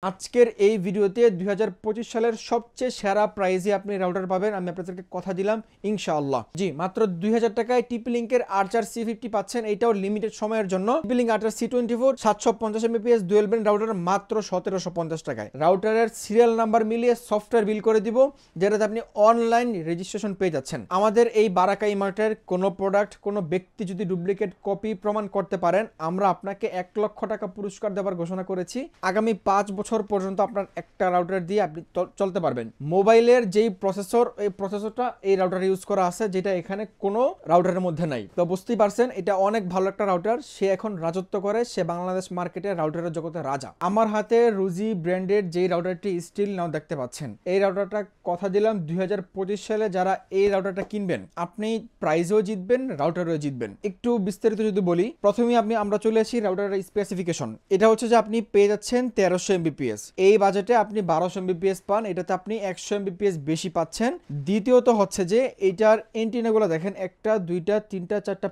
আজকের এই ভিডিওতে 2025 সালের সবচেয়ে সেরা প্রাইজে আপনি রাউটার পাবেন। আমি আপনাদেরকে কথা দিলাম ইনশাআল্লাহ। জি, মাত্র 2000 টাকায় টিপি লিংকের আর্চার C50 পাচ্ছেন। এটাও লিমিটেড সময়ের জন্য। টিপি লিংক আর্চার C24 750 Mbps dual band router মাত্র 1750 টাকায়। রাউটারের সিরিয়াল নাম্বার মিলিয়ে সফটওয়্যার বিল করে দিব, যেটাতে আপনি অনলাইন রেজিস্ট্রেশন পেয়ে যাচ্ছেন। আমাদের এই বারাকা ইমার্টের কোনো প্রোডাক্ট কোনো ব্যক্তি যদি ডুপ্লিকেট কপি প্রমাণ করতে পারেন, আমরা আপনাকে 1 লক্ষ টাকা পুরস্কার দেওয়ার ঘোষণা করেছি। আগামী 5 বছর পর্যন্ত আপনার একটা রাউটার দিয়ে আপনি চলতে পারবেন। মোবাইলের যেই প্রসেসর, এই প্রসেসরটা এই রাউটারে ইউজ করা আছে, যেটা এখানে কোনো রাউটারের মধ্যে নাই। তো বুঝতেই পারছেন এটা অনেক ভালো একটা রাউটার। সে এখন রাজত্ব করে, সে বাংলাদেশ মার্কেটে রাউটারের জগতে রাজা। আমার হাতে রুজি ব্র্যান্ডের যেই রাউটারটি স্টিল নাও দেখতে পাচ্ছেন, এই রাউটারটা কথা দিলাম 2025 সালে যারা এই রাউটারটা কিনবেন, আপনি প্রাইজও জিতবেন, রাউটারও জিতবেন। একটু বিস্তারিত যদি বলি, প্রথমেই আমরা চলে আসি রাউটারের স্পেসিফিকেশন। এটা হচ্ছে যে আপনি পেয়ে যাচ্ছেন 1300 Mbps। এই বাজেটে আপনি 1200 Mbps পান, এটাতে আপনি 100 Mbps বেশি পাচ্ছেন। দ্বিতীয়ত হচ্ছে যে এটার এন্টিনাগুলো দেখেন, একটা দুইটা তিনটা চারটা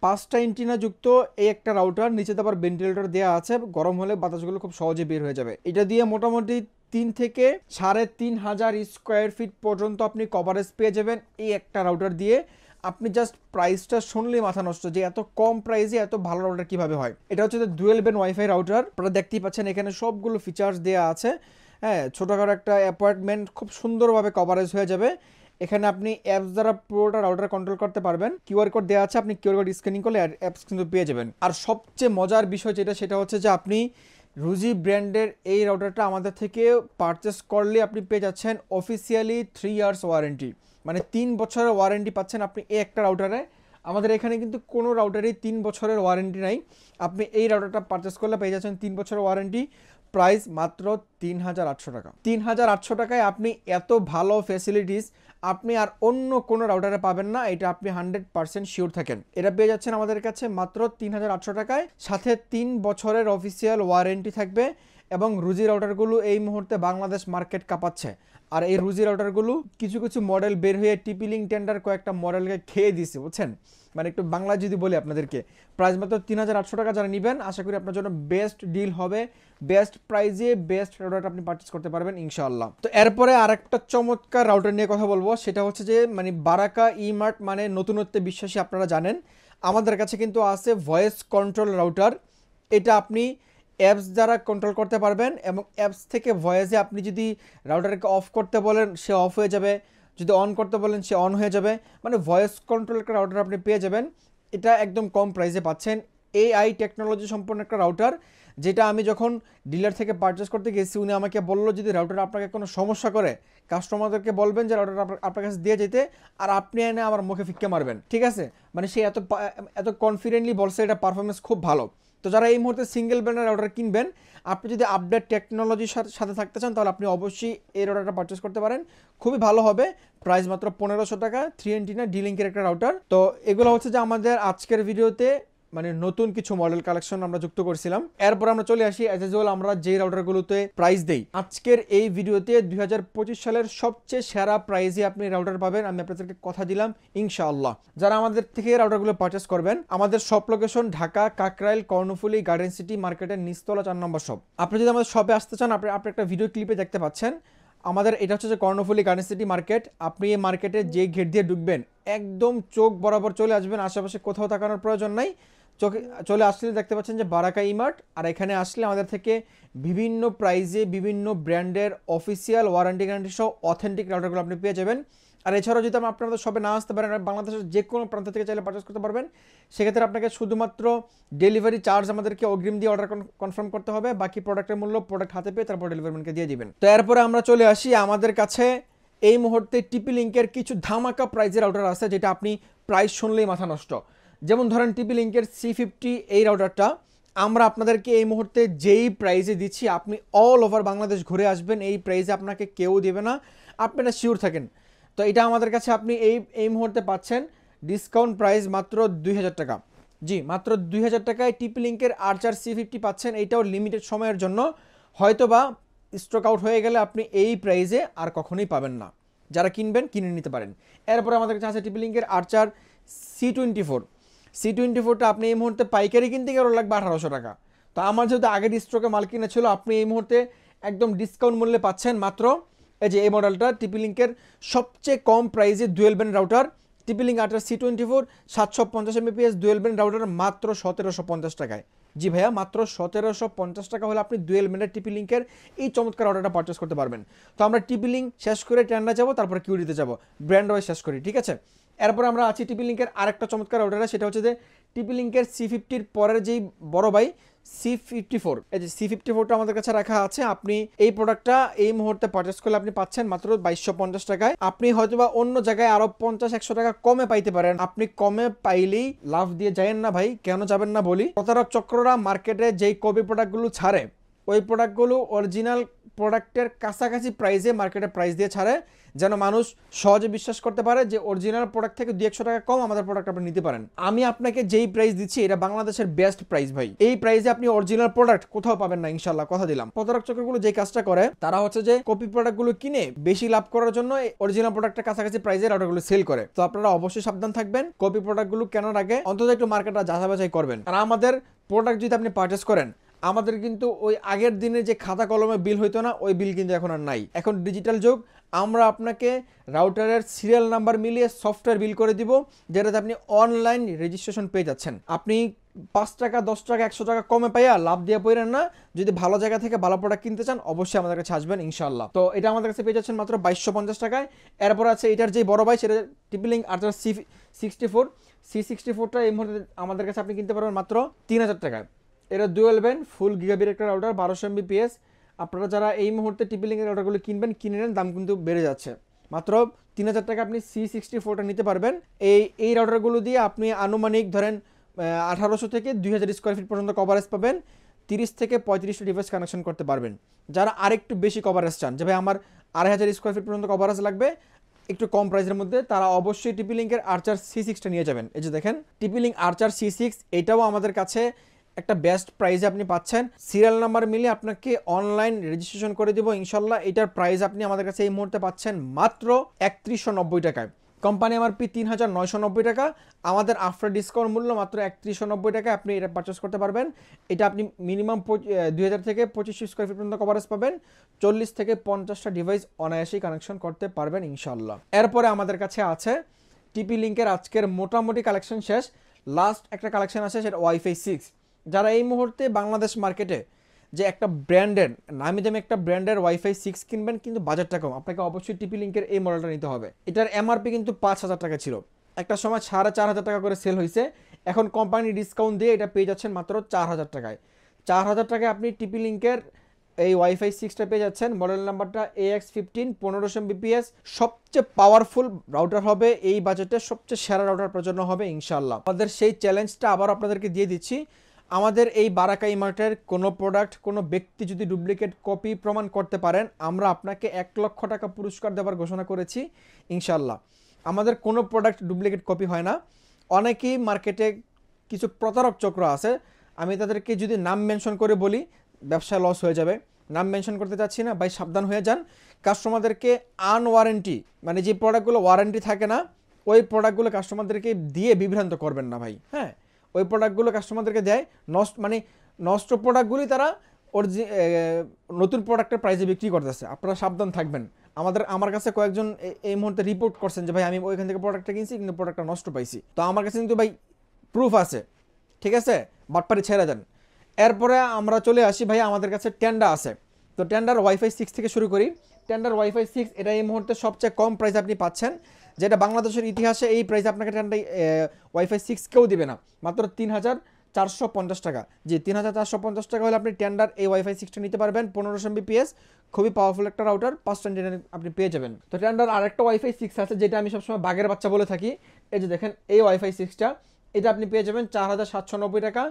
পাঁচটা এন্টিনা যুক্ত এই একটা রাউটার। নিচেতে আবার ভেন্টিলেটর দেওয়া আছে, গরম হলে বাতাসগুলো খুব সহজে বের হয়ে যাবে। এটা দিয়ে মোটামুটি 3 থেকে 3500 স্কোয়ার ফিট পর্যন্ত আপনি কভারেজ পেয়ে যাবেন এই একটা রাউটার দিয়ে। আপনি জাস্ট প্রাইসটা শুনলেই মাথা নষ্ট, যে এত কম প্রাইসে এত ভালো রাউটার কিভাবে হয়। এটা হচ্ছে ডুয়েল ব্যান্ড ওয়াইফাই রাউটার। আপনারা দেখতেই পাচ্ছেন এখানে সবগুলো ফিচার্স দেওয়া আছে। হ্যাঁ, ছোটোখাটো একটা অ্যাপার্টমেন্ট খুব সুন্দরভাবে কভারেজ হয়ে যাবে। এখানে আপনি অ্যাপস দ্বারা পুরোটা রাউটার কন্ট্রোল করতে পারবেন। কিউআর কোড দেওয়া আছে, আপনি কিউআর কোড স্ক্যানিং করলে অ্যাপস কিন্তু পেয়ে যাবেন। আর সবচেয়ে মজার বিষয় সেটা হচ্ছে যে আপনি রুজি ব্র্যান্ডের এই রাউটারটা আমাদের থেকে পারচেস করলে আপনি পেয়ে যাচ্ছেন অফিসিয়ালি 3 ইয়ার্স ওয়ারেন্টি, মানে 3 বছরের ওয়ারেন্টি পাচ্ছেন আপনি এই একটা রাউটারে। আমাদের এখানে কিন্তু কোনো রাউটারই 3 বছরের ওয়ারেন্টি নাই। আপনি এই রাউটারটা পারচেস করলে পেয়ে যাচ্ছেন 3 বছরের ওয়ারেন্টি। প্রাইস মাত্র 3800 টাকা। 3800 টাকায় আপনি এত ভালো ফ্যাসিলিটিস আপনি আর অন্য কোনো রাউটারে পাবেন না, এটা আপনি 100% শিওর থাকেন। এটা পেয়ে যাচ্ছেন আমাদের কাছে মাত্র 3800 টাকায়, সাথে 3 বছরের অফিসিয়াল ওয়ারেন্টি থাকবে। এবং রুজি রাউটারগুলো এই মুহূর্তে বাংলাদেশ মার্কেট কাঁপাচ্ছে। আর এই রুজি রাউটারগুলো কিছু কিছু মডেল বের হয়ে টিপি লিংক টেন্ডার কয়েকটা মডেলকে খেয়ে দিচ্ছে, বুঝছেন। মানে একটু বাংলা যদি বলি আপনাদেরকে, প্রাইস মাত্র 3800 টাকা যারা নেবেন, আশা করি আপনার জন্য বেস্ট ডিল হবে। বেস্ট প্রাইজে বেস্ট রাউটার আপনি পারচেস করতে পারবেন ইনশাআল্লাহ। তো এরপরে আরেকটা চমৎকার রাউটার নিয়ে কথা বলবো, সেটা হচ্ছে যে মানে বারাকা ইমার্ট মানে নতুনত্বে বিশ্বাসী। আপনারা জানেন আমাদের কাছে কিন্তু আছে ভয়েস কন্ট্রোল রাউটার। এটা আপনি অ্যাপস দ্বারা কন্ট্রোল করতে পারবেন, এবং অ্যাপস থেকে ভয়েসে আপনি যদি রাউটারকে অফ করতে বলেন সে অফ হয়ে যাবে, যদি অন করতে বলেন সে অন হয়ে যাবে। মানে ভয়েস কন্ট্রোল একটা রাউটার আপনি পেয়ে যাবেন। এটা একদম কম প্রাইসে পাচ্ছেন। AI টেকনোলজি সম্পন্ন একটা রাউটার, যেটা আমি যখন ডিলার থেকে পারচেস করতে গেছি, উনি আমাকে বললো যদি রাউটার আপনাকে কোনো সমস্যা করে কাস্টমারদেরকে বলবেন যে রাউটার আপনার কাছে দিয়ে যেতে, আর আপনি এনে আমার মুখে ফিক্কে মারবেন, ঠিক আছে। মানে সে এত কনফিডেন্টলি বলছে এটা পারফরমেন্স খুব ভালো। তো যারা এই মুহূর্তে সিঙ্গেল ব্র্যান্ডের রাউটার কিনবেন, আপনি যদি আপডেট টেকনোলজির সাথে থাকতে চান, তাহলে আপনি অবশ্যই এই রাউটারটা পারচেস করতে পারেন, খুবই ভালো হবে। প্রাইস মাত্র 1500 টাকা, 3 এন্টিনা ডি-লিঙ্কের একটা রাউটার। তো এগুলো হচ্ছে যে আমাদের আজকের ভিডিওতে মানে নতুন কিছু মডেল কালেকশন আমরা যুক্ত করেছিলাম। এরপর আমরা চলে আসি অ্যাজ ইউজুয়াল আমরা যে রাউটারগুলোতে প্রাইস দেই। আজকের এই ভিডিওতে 2025 সালের সবচেয়ে সেরা প্রাইসে আপনি রাউটার পাবেন। আমি আপনাদেরকে কথা দিলাম ইনশাআল্লাহ। যারা আমাদের থেকে রাউটারগুলো পারচেস করবেন, আমাদের shop location Dhaka Kakrail Karnaphuli garden city মার্কেটের নিচতলা 4 নম্বর শপ। আপনি যদি আমাদের শপে আসতে চান, আপনি একটা ভিডিও ক্লিপে দেখতে পাচ্ছেন। আমাদের এটা হচ্ছে যে কর্ণফুলী গার্ডেন সিটি মার্কেট। আপনি এই মার্কেটে যে গেট দিয়ে ঢুকবেন, একদম চোখ বরাবর চলে আসবেন, আশেপাশে কোথাও তাকানোর প্রয়োজন নাই। চোখে চলে আসলে দেখতে পাচ্ছেন যে বারাকা ইমার্ট। আর এখানে আসলে আমাদের থেকে বিভিন্ন প্রাইজে বিভিন্ন ব্র্যান্ডের অফিসিয়াল ওয়ারেন্টি গ্যারান্টি সহ অথেন্টিক রাউটারগুলো আপনি পেয়ে যাবেন। আর এছাড়াও যদি আপনাদের সবে না আসতে পারেন, বাংলাদেশের যে কোনো প্রান্ত থেকে চাইলে পারচেস করতে পারবেন। সেক্ষেত্রে আপনাকে শুধুমাত্র ডেলিভারি চার্জ আমাদেরকে অগ্রিম দিয়ে অর্ডার কনফার্ম করতে হবে। বাকি প্রোডাক্টের মূল্য প্রোডাক্ট হাতে পেয়ে তারপর ডেলিভারি ম্যানকে দিয়ে দিবেন। তো এরপরে আমরা চলে আসি আমাদের কাছে এই মুহূর্তে টিপি লিংকের কিছু ধামাকা প্রাইজের রাউটার আছে, যেটা আপনি প্রাইস শুনলেই মাথা নষ্ট। যেমন ধরেন টিপি লিংকের C50 এই রাউটারটা আমরা আপনাদেরকে এই মুহূর্তে যেই প্রাইসে দিচ্ছি, আপনি অল ওভার বাংলাদেশ ঘুরে আসবেন, এই প্রাইসে আপনাকে কেউ দেবে না, আপনারা শিওর থাকেন। তো এটা আমাদের কাছে আপনি এই মুহূর্তে পাচ্ছেন ডিসকাউন্ট প্রাইস মাত্র 2000 টাকা। জি, মাত্র 2000 টাকায় টিপি লিংকের আর্চার C50 পাচ্ছেন। এইটাও লিমিটেড সময়ের জন্য, হয়তোবা স্টক আউট হয়ে গেলে আপনি এই প্রাইসে আর কখনোই পাবেন না। যারা কিনবেন কিনে নিতে পারেন। এরপর আমাদের কাছে আছে টিপি লিংকের আর্চার C24টা আপনি এই মুহূর্তে পাইকারি কিনতে গেলে লাগবে 1800 টাকা। তো আমার যেহেতু আগের স্টকে মাল কিনা ছিল, আপনি এই মুহূর্তে একদম ডিসকাউন্ট মূল্যে পাচ্ছেন মাত্র এই যে এই মডেলটা টিপি লিঙ্কের সবচেয়ে কম প্রাইসে ডুয়েল ব্যান্ড রাউটার টিপি লিঙ্ক আটার C24 750 Mbps dual band router মাত্র 1750 টাকায়। জি ভাইয়া, মাত্র 1750 টাকা হলে আপনি ডুয়েল ব্যান্ডের টিপি লিঙ্কের এই চমৎকার রাউটারটা পারচেস করতে পারবেন। তো আমরা টিপি লিঙ্ক শেষ করে ট্যান্ডা যাবো, তারপর কিউডিতে যাবো, ব্র্যান্ড ওয়াইজ শেষ করি, ঠিক আছে? এরপর আমরা আছি টিপি লিঙ্কের আরেকটা চমৎকার রাউটার, সেটা হচ্ছে যে টিপি লিঙ্কের C50 পরের যেই বড় ভাই C54, এই যে C54টা আমাদের কাছে রাখা আছে। আপনি এই প্রোডাক্টটা এই মুহূর্তে পারচেস করলে আপনি পাচ্ছেন মাত্র 2250 টাকায়। আপনি হয়তোবা অন্য জায়গায় আরো 50-100 টাকা কমে পাইতে পারেন, আপনি কমে পাইলেই লাভ দিয়ে যায়েন না ভাই। কেন যাবেন না বলি, প্রতারক চক্ররা মার্কেটে যেই কপি প্রোডাক্টগুলো ছাড়ে ওই প্রোডাক্টগুলো অরিজিনাল প্রোডাক্টের কাছাকাছি প্রাইসে মার্কেটে প্রাইস দিয়ে ছাড়ে, যেন মানুষ সহজে বিশ্বাস করতে পারে যে অরিজিনাল প্রোডাক্ট থেকে 200 টাকা কম আমাদের প্রোডাক্ট আপনি নিতে পারেন। আমি আপনাকে যেই প্রাইস দিচ্ছি এটা বাংলাদেশের বেস্ট প্রাইস ভাই। এই প্রাইসে আপনি অরিজিনাল প্রোডাক্ট কোথাও পাবেন না ইনশাআল্লাহ, কথা দিলাম। প্রতারক চক্রগুলো যে কাজটা করে তারা হচ্ছে যে কপি প্রোডাক্টগুলো কিনে বেশি লাভ করার জন্য অরিজিনাল প্রোডাক্টের কাছাকাছি প্রাইসে রাউটারগুলো সেল করে। তো আপনারা অবশ্যই সাবধান থাকবেন, কপি প্রোডাক্টগুলো কেনার আগে অন্তত একটু মার্কেটটা যাচাই বাছাই করবেন। আর আমাদের প্রোডাক্ট যদি আপনি পারচেস করেন, আমাদের কিন্তু ওই আগের দিনে যে খাতা কলমে বিল হইতো না, ওই বিল কিন্তু এখন আর নাই। এখন ডিজিটাল যুগ, আমরা আপনাকে রাউটারের সিরিয়াল নাম্বার মিলিয়ে সফটওয়্যার বিল করে দিব, যেটাতে আপনি অনলাইন রেজিস্ট্রেশন পেয়ে যাচ্ছেন। আপনি 5 টাকা 10 টাকা 100 টাকা কমে পাইয়া লাভ দিয়ে পড়েন না। যদি ভালো জায়গা থেকে ভালো প্রোডাক্ট কিনতে চান অবশ্যই আমাদের কাছে আসবেন ইনশাআল্লাহ। তো এটা আমাদের কাছে পেয়ে যাচ্ছেন মাত্র 2250 টাকায়। এরপর আছে এটার যে বড় ভাই, সেটা টিপি লিঙ্ক আটার C64টা এই মুহূর্তে আমাদের কাছে আপনি কিনতে পারবেন মাত্র 3000 টাকায়। এটা ডুয়েল ব্যান্ড ফুল গিগাবিট একটা রাউটার, 1200 Mbps। আপনারা যারা এই মুহূর্তে টিপি লিঙ্কের রাউটারগুলো কিনবেন, কিনে নেন, দাম কিন্তু বেড়ে যাচ্ছে। মাত্র 3000 টাকা আপনি C64টা নিতে পারবেন। এই রাউটারগুলো দিয়ে আপনি আনুমানিক ধরেন 1800 থেকে 2000 স্কোয়ার ফিট পর্যন্ত কভারেজ পাবেন, 30 থেকে 35টা ডিভাইস কানেকশন করতে পারবেন। যারা আরেকটু বেশি কভারেজ চান, যে ভাই আমার 2500 স্কোয়ার ফিট পর্যন্ত কভারেজ লাগবে একটু কম প্রাইসের মধ্যে, তারা অবশ্যই টিপি লিঙ্কের আর্চার C6টা নিয়ে যাবেন। এই যে দেখেন টিপি লিঙ্ক আর্চার C6, এটাও আমাদের কাছে একটা বেস্ট প্রাইসে আপনি পাচ্ছেন। সিরিয়াল নাম্বার মিলিয়ে আপনাকে অনলাইন রেজিস্ট্রেশন করে দিব ইনশাল্লাহ। এটার প্রাইস আপনি আমাদের কাছে এই মুহূর্তে পাচ্ছেন মাত্র 3190 টাকায়। কোম্পানি এমআরপি 3990 টাকা, আমাদের আফটার ডিসকাউন্ট মূল্য মাত্র 3190 টাকায় আপনি এটা পারচেস করতে পারবেন। এটা আপনি মিনিমাম 2000 থেকে 2500 স্কোয়ার ফিট পর্যন্ত কভারেজ পাবেন, 40 থেকে 50টা ডিভাইস অনায়াসেই কানেকশন করতে পারবেন ইনশাল্লাহ। এরপরে আমাদের কাছে আছে টিপি লিঙ্কের আজকের মোটামুটি কালেকশন শেষ, লাস্ট একটা কালেকশন আছে, সেটা ওয়াইফাই 6। যারা এই মুহূর্তে বাংলাদেশ মার্কেটে যে একটা ব্র্যান্ডের নামি দামি একটা ব্র্যান্ডের ওয়াইফাই 6 কিনবেন কিন্তু বাজারটা কম, আপনাকে অবশ্যই টিপি লিঙ্কের এই মডেলটা নিতে হবে। এটার এমআরপি কিন্তু 5000 টাকা ছিল, একটা সময় 4500 টাকা করে সেল হয়েছে। এখন কোম্পানি ডিসকাউন্ট দিয়ে এটা পেয়ে যাচ্ছেন মাত্র 4000 টাকায়। 4000 টাকায় আপনি টিপি লিঙ্কের এই ওয়াইফাই 6টা পেয়ে যাচ্ছেন। মডেল নাম্বারটা AX15 1500 Mbps, সবচেয়ে পাওয়ারফুল রাউটার হবে এই বাজেটে, সবচেয়ে সেরা রাউটার আপনার জন্য হবে ইনশাআল্লাহ। আমাদের সেই চ্যালেঞ্জটা আবার আপনাদেরকে দিয়ে দিচ্ছি, আমাদের এই বারাকা ইমার্টের কোনো প্রোডাক্ট কোনো ব্যক্তি যদি ডুপ্লিকেট কপি প্রমাণ করতে পারেন, আমরা আপনাকে 1 লক্ষ টাকা পুরস্কার দেওয়ার ঘোষণা করেছি ইনশাআল্লাহ। আমাদের কোনো প্রোডাক্ট ডুপ্লিকেট কপি হয় না। অনেকেই মার্কেটে কিছু প্রতারক চক্র আছে, আমি তাদেরকে যদি নাম মেনশন করে বলি ব্যবসায় লস হয়ে যাবে, নাম মেনশন করতে চাচ্ছি না ভাই, সাবধান হয়ে যান। কাস্টমারদেরকে আনওয়ারেন্টি মানে যে প্রোডাক্টগুলো ওয়ারেন্টি থাকে না, ওই প্রোডাক্টগুলো কাস্টমারদেরকে দিয়ে বিভ্রান্ত করবেন না ভাই। হ্যাঁ, ওই প্রোডাক্টগুলো কাস্টমারদেরকে দেয় নষ্ট প্রোডাক্টগুলি তারা নতুন প্রোডাক্টের প্রাইসে বিক্রি করতেছে, আপনারা সাবধান থাকবেন। আমার কাছে কয়েকজন এই মুহূর্তে রিপোর্ট করছেন যে ভাই আমি ওইখান থেকে প্রোডাক্টটা কিনছি কিন্তু প্রোডাক্টটা নষ্ট পাইছি। তো আমার কাছে কিন্তু ভাই প্রুফ আছে, ঠিক আছে, বাটপারি ছেড়ে দেন। এরপরে আমরা চলে আসি ভাই, আমাদের কাছে টেন্ডা আছে। তো টেন্ডার ওয়াইফাই 6 থেকে শুরু করি। টেন্ডার ওয়াইফাই 6 এটা এই মুহূর্তে সবচেয়ে কম প্রাইস আপনি পাচ্ছেন, যেটা বাংলাদেশের ইতিহাসে এই প্রাইস আপনাকে টেন্ডার ওয়াইফাই 6 কেউ দিবে না, মাত্র 3450 টাকা। জি 3450 টাকা হলে আপনি টেন্ডার এই ওয়াইফাই 6টা নিতে পারবেন, 1500 Mbps, খুবই পাওয়ারফুল একটা রাউটার, 5টা ইন্টারনেট আপনি পেয়ে যাবেন। তো টেন্ডার আরেকটা ওয়াইফাই 6 আছে, যেটা আমি সবসময় বাঘের বাচ্চা বলে থাকি। এই যে দেখেন এই ওয়াইফাই 6টা, এটা আপনি পেয়ে যাবেন 4790 টাকা।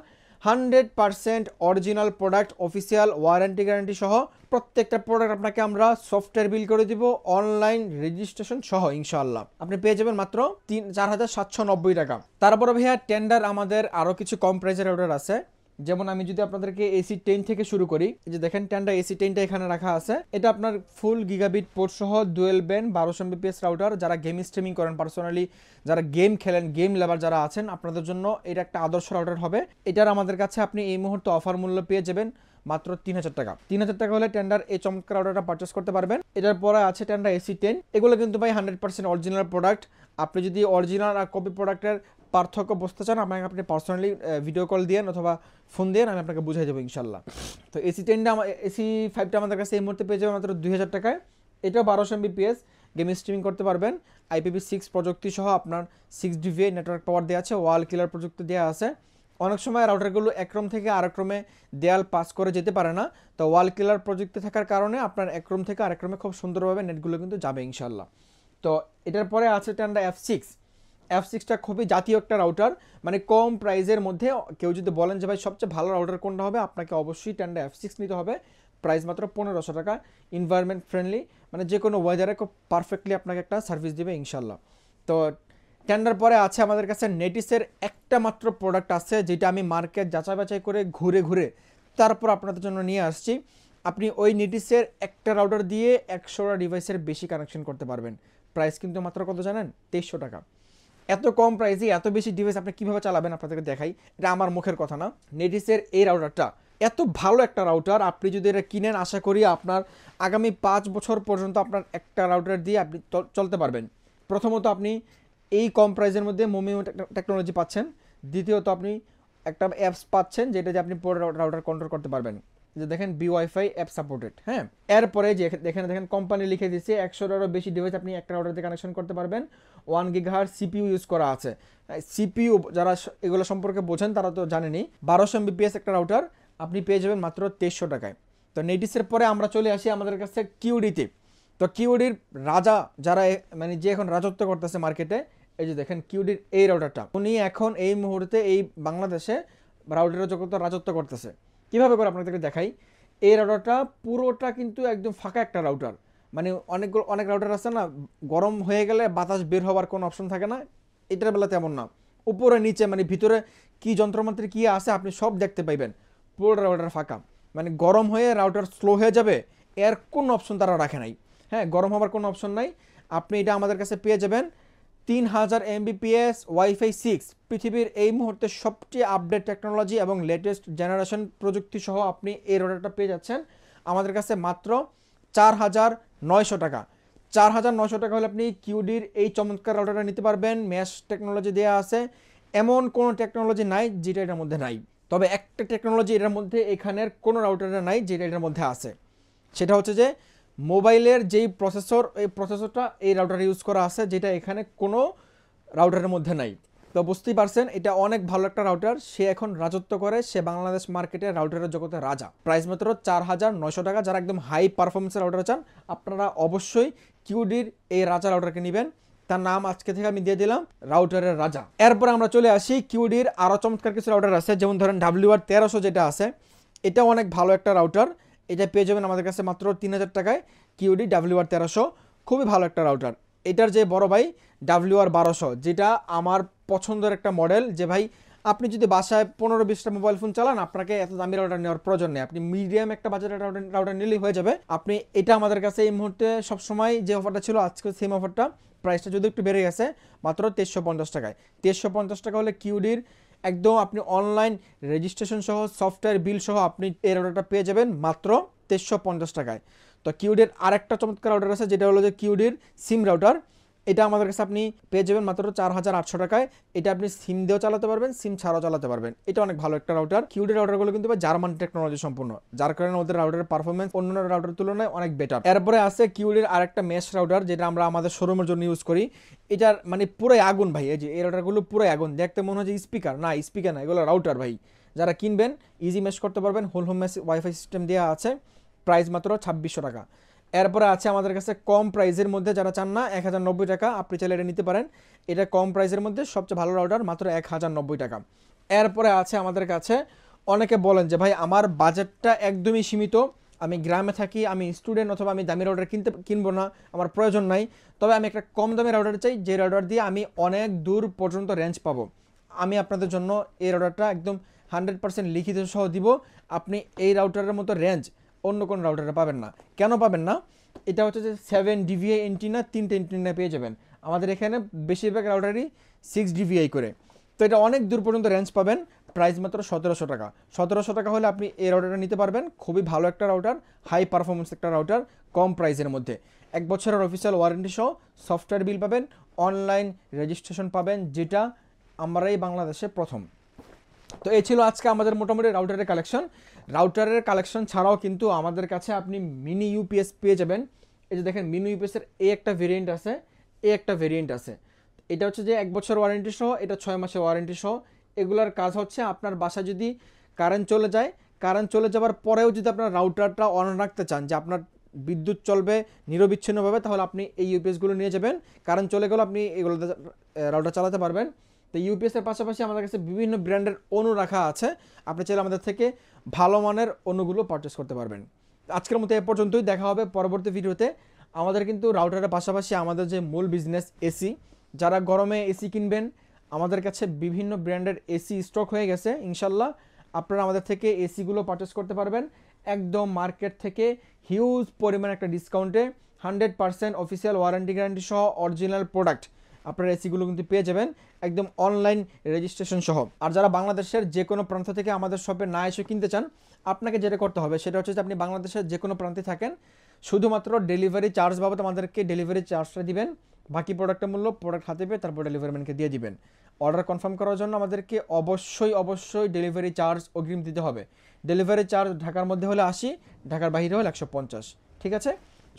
100% original product, official warranty guarantee সহ প্রত্যেকটা প্রোডাক্ট আপনাকে আমরা সফটওয়্যার বিল করে দিব, অনলাইন রেজিস্ট্রেশন সহ ইনশাআল্লাহ আপনি পেয়ে যাবেন মাত্র 4790 টাকা। তারপরে ভাইয়া টেন্ডার আমাদের আরও কিছু কম প্রাইসের অর্ডার আছে, যেমন আমি যদি আপনাদেরকে AC10 থেকে শুরু করি, এই যে দেখেন টেন্ডার AC10টা এখানে রাখা আছে। এটা আপনার ফুল গিগাবিট পোর্ট সহ ডুয়েল ব্যান্ড 1200 Mbps রাউটার। যারা গেম স্ট্রিমিং করেন পার্সোনালি, যারা গেম খেলেন, গেম লেভার যারা আছেন, আপনাদের জন্য এটা একটা আদর্শ রাউটার হবে। এটার আমাদের কাছে আপনি এই মুহূর্তে অফার মূল্য পেয়ে যাবেন মাত্র 3000 টাকা। 3000 টাকা হলে টেন্ডার এই চমৎকার রাউটারটা পারচেস করতে পারবেন। এটার পরে আছে টেন্ডার AC10। এগুলো কিন্তু ভাই 100% অরিজিনাল প্রোডাক্ট। আপনি যদি অরিজিনাল আর কপি প্রোডাক্টের পার্থক্য বুঝতে চান, আপনি পার্সোনালি ভিডিও কল দিয়েন অথবা ফোন দিয়েন, আমি আপনাকে বুঝাই দেবো ইনশাল্লাহ। তো AC10টা AC5টা আমাদের কাছে এই মুহূর্তে পেয়ে যাবে মাত্র 2000 টাকায়। এটাও 1200 Mbps, গেম স্ট্রিমিং করতে পারবেন। IPv6 প্রযুক্তি সহ আপনার 6 dBA নেটওয়ার্ক পাওয়ার দেওয়া আছে, ওয়াল কিলার প্রযুক্তি দেওয়া আছে। অনেক সময় রাউটারগুলো এক রুম থেকে আরেক রুমে দেয়াল পাস করে যেতে পারে না, তো ওয়াল কিলার প্রযুক্তি থাকার কারণে আপনার এক রুম থেকে আরেক রুমে খুব সুন্দরভাবে নেটগুলো কিন্তু যাবে ইনশাল্লাহ। তো এটার পরে আছে টেন্ডার F6টা খুবই জাতীয় একটা রাউটার, মানে কম প্রাইসের মধ্যে। কেউ যদি বলেন যে ভাই সবচেয়ে ভালো রাউটার কোনটা হবে, আপনাকে অবশ্যই টেন্ডার F6 নিতে হবে। প্রাইস মাত্র 1500 টাকা, এনভায়রনমেন্ট ফ্রেন্ডলি, মানে যে কোনো ওয়েদারে খুব পারফেক্টলি আপনাকে একটা সার্ভিস দেবে ইনশাল্লাহ। তো টেন্ডার পরে আছে আমাদের কাছে নেটিসের একটা মাত্র প্রোডাক্ট আছে, যেটা আমি মার্কেট যাচাই বাছাই করে ঘুরে ঘুরে তারপর আপনাদের জন্য নিয়ে আসছি। আপনি ওই নেটিসের একটা রাউটার দিয়ে 100টা ডিভাইসের বেশি কানেকশন করতে পারবেন। প্রাইস কিন্তু মাত্র কত জানেন? 2300 টাকা। এত কম প্রাইসে এত বেশি ডিভাইস আপনি কীভাবে চালাবেন আপনাদেরকে দেখাই। এটা আমার মুখের কথা না, নেটিসের এই রাউটারটা এত ভালো একটা রাউটার। আপনি যদি এটা কিনেন, আশা করি আপনার আগামী 5 বছর পর্যন্ত আপনার একটা রাউটার দিয়ে আপনি চলতে পারবেন। প্রথমত আপনি এই কম প্রাইসের মধ্যে মোমিও টেকনোলজি পাচ্ছেন। দ্বিতীয়ত আপনি একটা অ্যাপস পাচ্ছেন যেটা দিয়ে আপনি পুরো রাউটার কন্ট্রোল করতে পারবেন। যে দেখেন BeWi-Fi অ্যাপ সাপোর্টেড। হ্যাঁ, এরপরে যে দেখেন কোম্পানি লিখে দিচ্ছে 100টারও বেশি ডিভাইস আপনি একটা রাউটার দিয়ে কানেকশন করতে পারবেন। 1 GHz CPU ইউজ করা আছে। CPU যারা এগুলো সম্পর্কে বোঝেন তারা তো জানেনই। 1200 Mbps একটা রাউটার আপনি পেয়ে যাবেন মাত্র 2300 টাকায়। তো নেটিসের পরে আমরা চলে আসি আমাদের কাছে QD-তে। তো QD-র রাজা যারা, মানে যে এখন রাজত্ব করতেছে মার্কেটে, এই যে দেখেন QD-র এই রাউটারটা, উনি এখন এই মুহূর্তে এই বাংলাদেশে রাউটারের জগতে রাজত্ব করতেছে। কীভাবে করে আপনাদেরকে দেখাই। এই রাউটারটা পুরোটা কিন্তু একদম ফাঁকা একটা রাউটার। মানে অনেক রাউটার আছে না, গরম হয়ে গেলে বাতাস বের হওয়ার কোনো অপশন থাকে না, এটার বেলা তেমন না। উপরে নিচে মানে ভিতরে কি যন্ত্রমন্ত্রে কী আছে আপনি সব দেখতে পাইবেন। পুরো রাউটার ফাঁকা, মানে গরম হয়ে রাউটার স্লো হয়ে যাবে এর কোনো অপশন তারা রাখে নাই। হ্যাঁ, গরম হওয়ার কোনো অপশন নাই। আপনি এটা আমাদের কাছে পেয়ে যাবেন 3000 Mbps Wi-Fi 6, পৃথিবীর এই মুহূর্তে সবচেয়ে আপডেট টেকনোলজি এবং লেটেস্ট জেনারেশন প্রযুক্তি সহ আপনি এই রাউটারটা পেয়ে যাচ্ছেন আমাদের কাছে মাত্র 4900 টাকা। 4900 টাকা হলে আপনি QD-র এই চমৎকার রাউটারটা নিতে পারবেন। ম্যাশ টেকনোলজি দেওয়া আছে, এমন কোনো টেকনোলজি নাই যেটা এটার মধ্যে নাই। তবে একটা টেকনোলজি এটার মধ্যে এখানের কোনো রাউটারে নাই যেটা এটার মধ্যে আছে, সেটা হচ্ছে যে মোবাইলের যেই প্রসেসর, এই প্রসেসরটা এই রাউটারে ইউজ করা আছে, যেটা এখানে কোনো রাউটারের মধ্যে নাই। তো বুঝতেই পারছেন এটা অনেক ভালো একটা রাউটার। সে এখন রাজত্ব করে, সে বাংলাদেশ মার্কেটে রাউটারের জগতে রাজা। প্রাইস মাত্র 4900 টাকা। যারা একদম হাই পারফরমেন্সের রাউটার চান, আপনারা অবশ্যই QD-র এই রাজা রাউটারকে নেবেন। তার নাম আজকে থেকে আমি দিয়ে দিলাম রাউটারের রাজা। এরপর আমরা চলে আসি QD-র আরও চমৎকার কিছু রাউটার আছে, যেমন ধরেন WR1300 যেটা আছে, এটা অনেক ভালো একটা রাউটার। এটা পেয়ে যাবেন আমাদের কাছে মাত্র 3000 টাকায়। QD WR1300 খুবই ভালো একটা রাউটার। এটার যে বড় ভাই WR1200, যেটা আমার পছন্দের একটা মডেল। যে ভাই আপনি যদি বাসায় 15-20টা মোবাইল ফোন চালান, আপনাকে এত দামি রাউটার নেওয়ার প্রয়োজন নেই, আপনি মিডিয়াম একটা বাজেটের রাউটার নিলেই হয়ে যাবে। আপনি এটা আমাদের কাছে এই মুহূর্তে সবসময় যে অফারটা ছিল, আজকে সেম অফারটা, প্রাইসটা যদি একটু বেড়ে গেছে, মাত্র 2350 টাকায়। 2350 টাকা হলে QD-র একদম আপনি অনলাইন রেজিস্ট্রেশন সহ সফটওয়্যার বিল সহ আপনি এই রাউটারটা পেয়ে যাবেন মাত্র 2350 টাকায়। তো QD-র আরেকটা চমৎকার রাউটার আছে, যেটা হলো যে QD-র সিম রাউটার। এটা আমাদের কাছে আপনি পেয়ে যাবেন মাত্র 4800 টাকায়। এটা আপনি সিম দিয়েও চালাতে পারবেন, সিম ছাড়াও চালাতে পারবেন। এটা অনেক ভালো একটা রাউটার। QD রাউটারগুলো কিন্তু জার্মান টেকনোলজি সম্পূর্ণ, যার কারণে ওদের রাউটারের পারফরমেন্স অন্যান্য রাউটারের তুলনায় অনেক বেটার। এরপরে আছে QD-র আরেকটা মেশ রাউটার, যেটা আমরা আমাদের শোরুমের জন্য ইউজ করি। এটার মানে পুরোই আগুন ভাই। এই যে এই রাউটারগুলো পুরোই আগুন, দেখতে মনে হয় যে স্পিকার না, স্পিকার না, এগুলো রাউটার ভাই। যারা কিনবেন ইজি মেশ করতে পারবেন, whole home mesh WiFi system দেওয়া আছে। প্রাইস মাত্র 2600 টাকা। এরপরে আছে আমাদের কাছে কম প্রাইসের মধ্যে, যারা চান না 1090 টাকা, আপনি চাইলে এটা নিতে পারেন। এটা কম প্রাইসের মধ্যে সবচেয়ে ভালো রাউটার, মাত্র 1090 টাকা। এরপরে আছে আমাদের কাছে, অনেকে বলেন যে ভাই আমার বাজেটটা একদমই সীমিত, আমি গ্রামে থাকি, আমি স্টুডেন্ট, অথবা আমি দামি রাউটার কিনবো না, আমার প্রয়োজন নাই, তবে আমি একটা কম দামি রাউটার চাই, যে রাউটার দিয়ে আমি অনেক দূর পর্যন্ত রেঞ্জ পাবো। আমি আপনাদের জন্য এই রাউটারটা একদম 100% লিখিত সহ দিব। আপনি এই রাউটারের মতো রেঞ্জ অন্য কোনো রাউটারে পাবেন না। কেন পাবেন না? এটা হচ্ছে যে 7 DVI এন্টিনা, 3টে এন্টিনা পেয়ে যাবেন। আমাদের এখানে বেশিরভাগ রাউটারই 6 DVI করে। তো এটা অনেক দূর পর্যন্ত রেঞ্জ পাবেন। প্রাইস মাত্র 1700 টাকা। 1700 টাকা হলে আপনি এই রাউটারটা নিতে পারবেন। খুবই ভালো একটা রাউটার, হাই পারফরমেন্স একটা রাউটার, কম প্রাইসের মধ্যে। 1 বছরের অফিসিয়াল ওয়ারেন্টি সহ সফটওয়্যার বিল পাবেন, অনলাইন রেজিস্ট্রেশন পাবেন, যেটা আমরাই বাংলাদেশে প্রথম। তো এই ছিল আজকে আমাদের মোটামুটি রাউটারের কালেকশন। রাউটারের কালেকশন ছাড়াও কিন্তু আমাদের কাছে আপনি মিনি ইউপিএস পেয়ে যাবেন। এই যে দেখেন মিনি ইউপিএসের এই একটা ভেরিয়েন্ট আছে, এই একটা ভেরিয়েন্ট আছে। এটা হচ্ছে যে 1 বছর ওয়ারেন্টি সহ, এটা 6 মাসের ওয়ারেন্টি সহ। এগুলার কাজ হচ্ছে আপনার বাসায় যদি কারেন্ট চলে যায়, কারেন্ট চলে যাওয়ার পরেও যদি আপনার রাউটারটা অন রাখতে চান, যে আপনার বিদ্যুৎ চলবে নিরবিচ্ছিন্নভাবে, তাহলে আপনি এই ইউপিএসগুলো নিয়ে যাবেন। কারেন্ট চলে গেলে আপনি এগুলো রাউটার চালাতে পারবেন। তো ইউপিএসের পাশাপাশি আমাদের কাছে বিভিন্ন ব্র্যান্ডের অণু রাখা আছে, আপনি চাইলে আমাদের থেকে ভালো মানের অণুগুলো পারচেস করতে পারবেন। আজকের মতো এ পর্যন্তই, দেখা হবে পরবর্তী ভিডিওতে। আমাদের কিন্তু রাউটারের পাশাপাশি আমাদের যে মূল বিজনেস এসি, যারা গরমে এসি কিনবেন, আমাদের কাছে বিভিন্ন ব্র্যান্ডের এসি স্টক হয়ে গেছে। ইনশাল্লাহ আপনারা আমাদের থেকে এসিগুলো পারচেস করতে পারবেন একদম মার্কেট থেকে হিউজ পরিমাণ একটা ডিসকাউন্টে। 100% অফিসিয়াল ওয়ারেন্টি গ্যারান্টি সহ অরিজিনাল প্রোডাক্ট আপনারা এসিগুলো কিন্তু পেয়ে যাবেন একদম অনলাইন রেজিস্ট্রেশন সহ। আর যারা বাংলাদেশের যে কোনো প্রান্ত থেকে আমাদের শপে না এসে কিনতে চান, আপনাকে যেটা করতে হবে সেটা হচ্ছে যে আপনি বাংলাদেশের যে কোনো প্রান্তে থাকেন, শুধুমাত্র ডেলিভারি চার্জ বাবদ আমাদেরকে ডেলিভারি চার্জটা দিবেন। বাকি প্রোডাক্টের মূল্য প্রোডাক্ট হাতে পেয়ে তারপর ডেলিভারি ম্যানকে দিয়ে দিবেন। অর্ডার কনফার্ম করার জন্য আমাদেরকে অবশ্যই ডেলিভারি চার্জ অগ্রিম দিতে হবে। ডেলিভারি চার্জ ঢাকার মধ্যে হলে 80, ঢাকার বাইরে হলে 150। ঠিক আছে,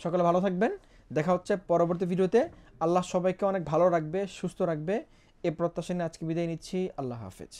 সকলে ভালো থাকবেন, দেখা হচ্ছে পরবর্তী ভিডিওতে। আল্লাহ সবাইকে অনেক ভালো রাখবে, সুস্থ রাখবে, এ প্রত্যাশা নিয়ে আজকে বিদায় নিচ্ছি। আল্লাহ হাফেজ।